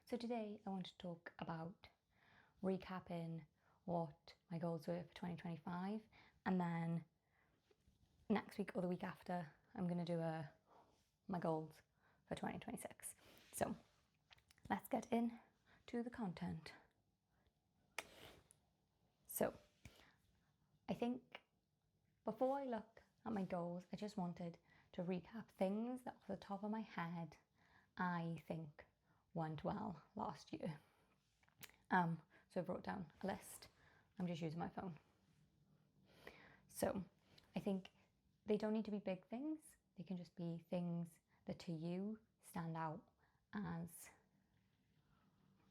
So today I want to talk about recapping what my goals were for 2025, and then next week or the week after I'm going to do my goals for 2026. So let's get into the content. So I think before I look at my goals, I just wanted to recap things that off the top of my head I think went well last year. So I wrote down a list. I'm just using my phone. So I think they don't need to be big things. They can just be things that to you stand out as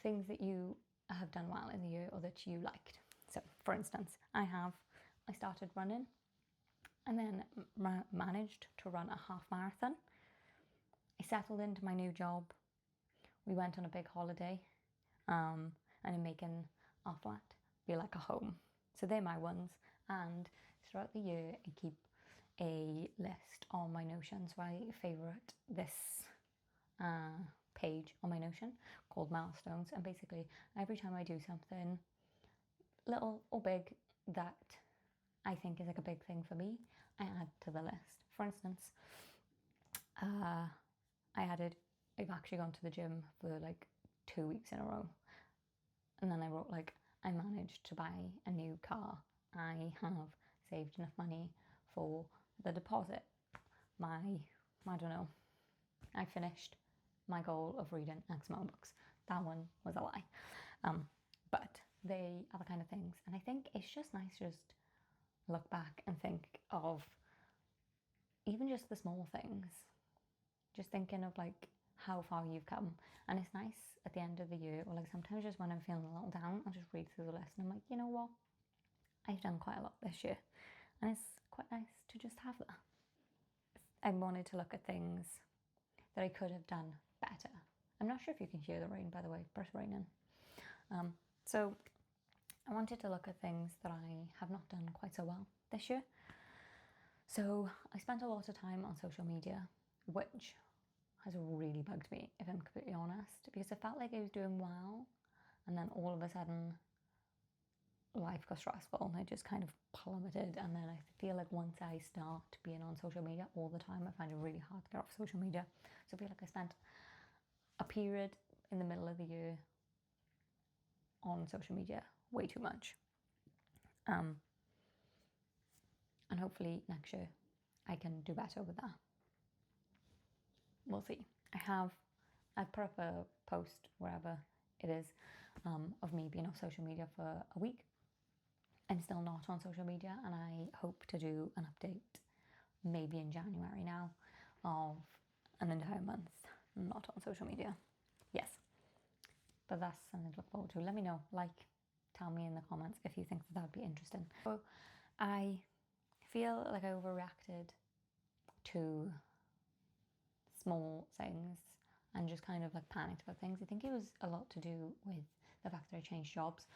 things that you have done well in the year or that you liked. So for instance, I started running and then managed to run a half marathon. I settled into my new job. We went on a big holiday, and I'm making our flat be like a home. So they're my ones. And throughout the year, I keep a list on my Notion. So I favourite this page on my Notion called Milestones. And basically, every time I do something, little or big, that I think is like a big thing for me, I add to the list. For instance, I've actually gone to the gym for like 2 weeks in a row. And then I wrote I managed to buy a new car. I have saved enough money for the deposit. I finished my goal of reading X amount of books. That one was a lie. But they are the kind of things. And I think it's just nice to just look back and think of even just the small things. Just thinking of how far you've come. And it's nice at the end of the year, or sometimes just when I'm feeling a little down, I'll just read through the list and I'm like, you know what? I've done quite a lot this year. And it's quite nice to just have that. I wanted to look at things that I could have done better. I'm not sure if you can hear the rain, by the way, but it's raining. So I wanted to look at things that I have not done quite so well this year. So I spent a lot of time on social media, which has really bugged me, if I'm completely honest, because I felt like I was doing well, and then all of a sudden life got stressful and I just kind of plummeted. And then I feel like once I start being on social media all the time, I find it really hard to get off social media. So I feel like I spent a period in the middle of the year on social media way too much. And hopefully next year I can do better with that. We'll see. I put up a post, wherever it is, of me being off social media for a week. I'm still not on social media, and I hope to do an update maybe in January now of an entire month not on social media. Yes. But that's something to look forward to. Let me know, tell me in the comments if you think that would be interesting. So I feel like I overreacted to small things and just kind of panicked about things. I think it was a lot to do with the fact that I changed jobs.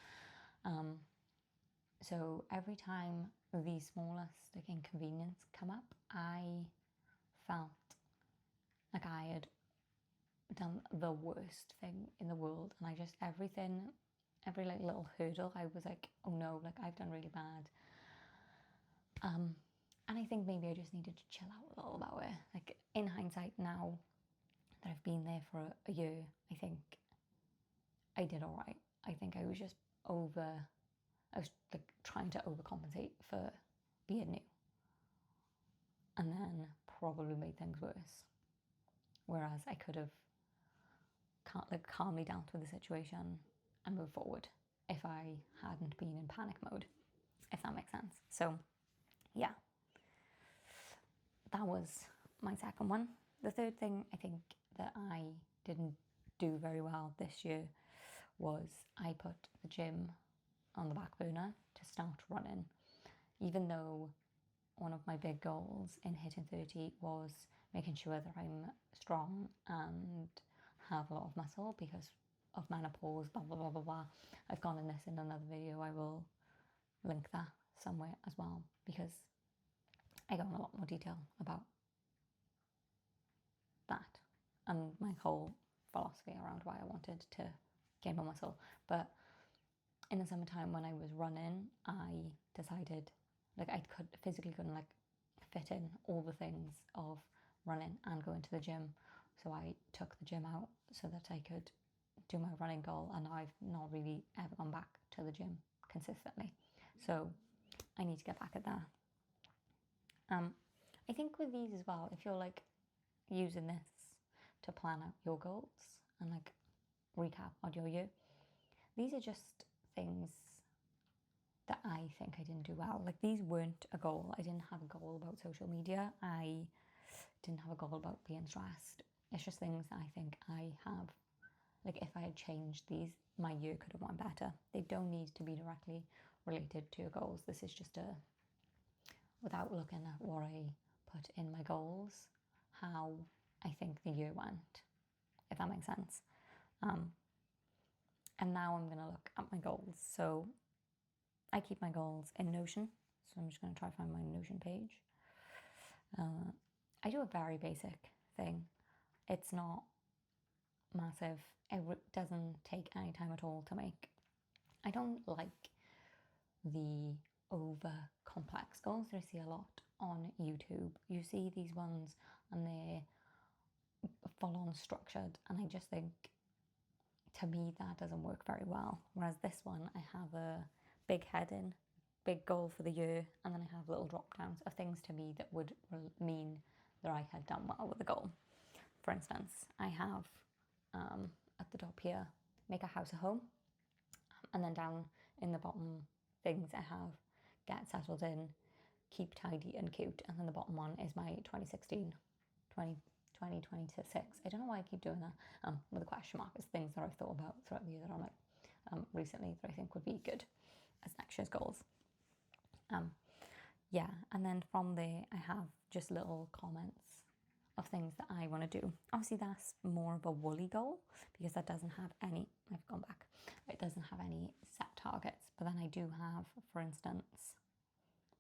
So every time the smallest inconvenience come up, I felt like I had done the worst thing in the world, and every little hurdle, I was like, oh no, I've done really bad. And I think maybe I just needed to chill out a little about it. In hindsight now that I've been there for a year, I think I did all right. I think I was just trying to overcompensate for being new, and then probably made things worse. Whereas I could have calmly dealt with the situation and moved forward if I hadn't been in panic mode, if that makes sense. So yeah, that was my second one. The third thing I think that I didn't do very well this year was I put the gym on the back burner to start running, even though one of my big goals in hitting 30 was making sure that I'm strong and have a lot of muscle because of menopause, blah, blah, blah, blah, blah. I've gone in this in another video. I will link that somewhere as well, because I go in a lot more detail about that and my whole philosophy around why I wanted to gain more muscle. But in the summertime when I was running, I decided like I couldn't like fit in all the things of running and going to the gym. So I took the gym out so that I could do my running goal, and I've not really ever gone back to the gym consistently. So I need to get back at that. I think with these as well, if you're like using this to plan out your goals and like recap on your year, these are just things that I think I didn't do well. Like these weren't a goal. I didn't have a goal about social media. I didn't have a goal about being stressed. It's just things that I think I have. Like if I had changed these, my year could have went better. They don't need to be directly related to your goals. This is just without looking at what I put in my goals, how I think the year went, if that makes sense. And now I'm going to look at my goals. So I keep my goals in Notion. So I'm just going to try to find my Notion page. I do a very basic thing. It's not massive. It doesn't take any time at all to make. I don't like the over complex goals that I see a lot on YouTube. You see these ones and they're full on structured, and I just think, to me, that doesn't work very well. Whereas this one, I have a big heading, big goal for the year, and then I have little drop downs of things to me that would mean that I had done well with the goal. For instance, I have at the top here, make a house a home, and then down in the bottom things I have, get settled in, keep tidy and cute, and then the bottom one is my 2016, 2026. I don't know why I keep doing that with a question mark. It's things that I've thought about throughout the year that I'm like recently that I think would be good as next year's goals. Yeah, and then from there I have just little comments of things that I want to do. Obviously that's more of a woolly goal because that doesn't have any, I've gone back, it doesn't have any set targets. But then I do have, for instance,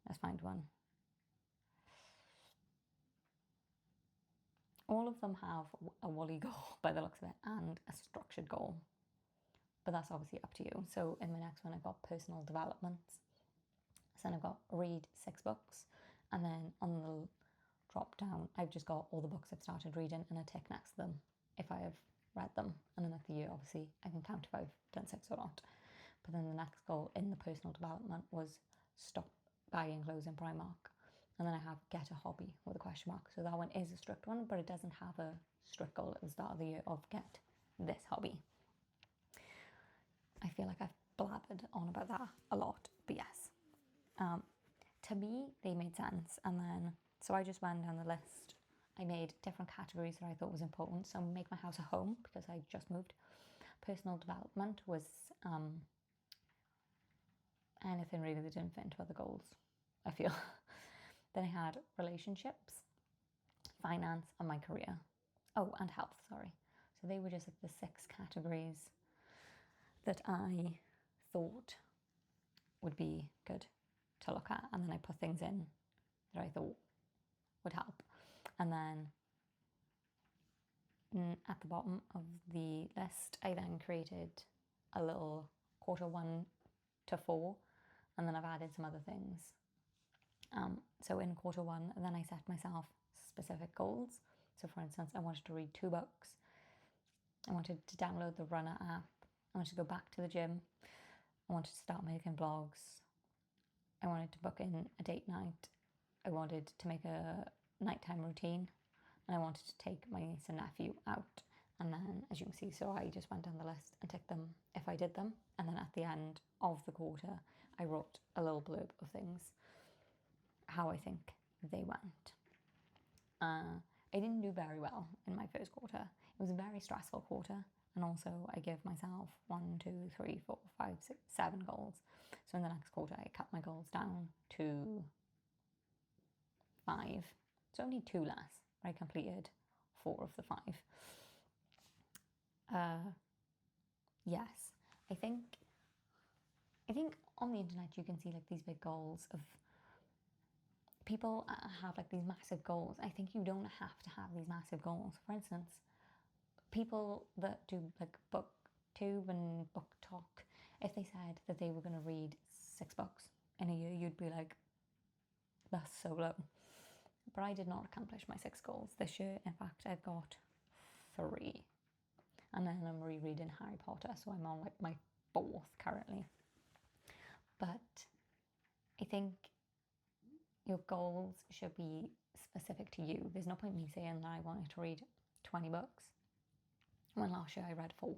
let's find one. All of them have a woolly goal by the looks of it and a structured goal. But that's obviously up to you. So in my next one, I've got personal development. So then I've got read 6 books. And then on the drop down, I've just got all the books I've started reading and a tick next to them if I have read them. And then at the year, obviously, I can count if I've done 6 or not. But then the next goal in the personal development was stop buying clothes in Primark. And then I have get a hobby with a question mark. So that one is a strict one, but it doesn't have a strict goal at the start of the year of get this hobby. I feel like I've blabbered on about that a lot, but yes. To me, they made sense. And then, so I just went down the list. I made different categories that I thought was important. So make my house a home because I just moved. Personal development was anything really that didn't fit into other goals, I feel. Then I had relationships, finance, and my career. Oh, and health, sorry. So they were just like the 6 categories that I thought would be good to look at. And then I put things in that I thought would help. And then at the bottom of the list, I then created a little quarter 1 to 4, and then I've added some other things. So in quarter 1, then I set myself specific goals. So for instance, I wanted to read 2 books. I wanted to download the Runner app. I wanted to go back to the gym. I wanted to start making vlogs. I wanted to book in a date night. I wanted to make a nighttime routine. And I wanted to take my niece and nephew out. And then, as you can see, so I just went down the list and ticked them if I did them. And then at the end of the quarter, I wrote a little blurb of things, how I think they went. I didn't do very well in my first quarter. It was a very stressful quarter. And also I gave myself 1, 2, 3, 4, 5, 6, 7 goals. So in the next quarter, I cut my goals down to 5. So only 2 less. I completed 4 of the 5. Yes, I think on the internet you can see like these big goals of people have like these massive goals. I think you don't have to have these massive goals. For instance, people that do like booktube and book talk, if they said that they were going to read 6 books in a year, you'd be like, that's so low. But I did not accomplish my 6 goals this year. In fact, I've got 3. And then I'm rereading Harry Potter, so I'm on like my 4th currently. But I think your goals should be specific to you. There's no point in me saying that I wanted to read 20 books when last year I read 4.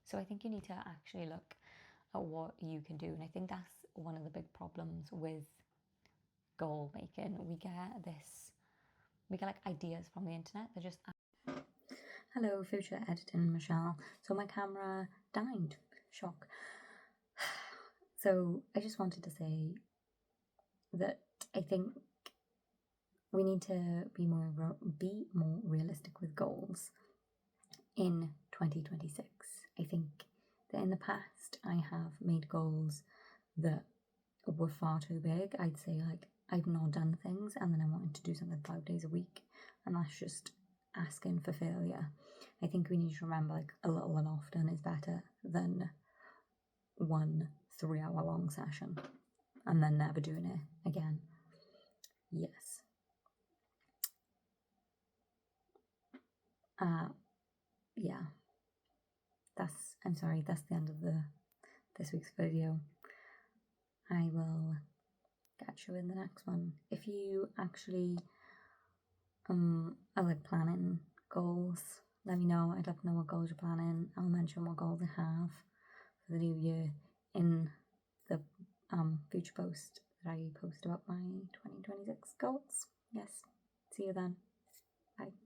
So I think you need to actually look at what you can do. And I think that's one of the big problems with goal making. We get like ideas from the internet. They're just... Hello, future editing Michelle. So my camera died. Shock. So I just wanted to say that I think we need to be more realistic with goals in 2026. I think that in the past I have made goals that were far too big. I'd say like I've not done things and then I wanted to do something 5 days a week, and that's just asking for failure. I think we need to remember like a little and often is better than 1 3-hour long session and then never doing it again. Yes. Yeah. I'm sorry, that's the end of this week's video. I will catch you in the next one. If you actually are like planning goals, let me know. I'd love to know what goals you're planning. I'll mention what goals I have for the new year in the future post that I post about my 2026 goals. Yes. See you then. Bye.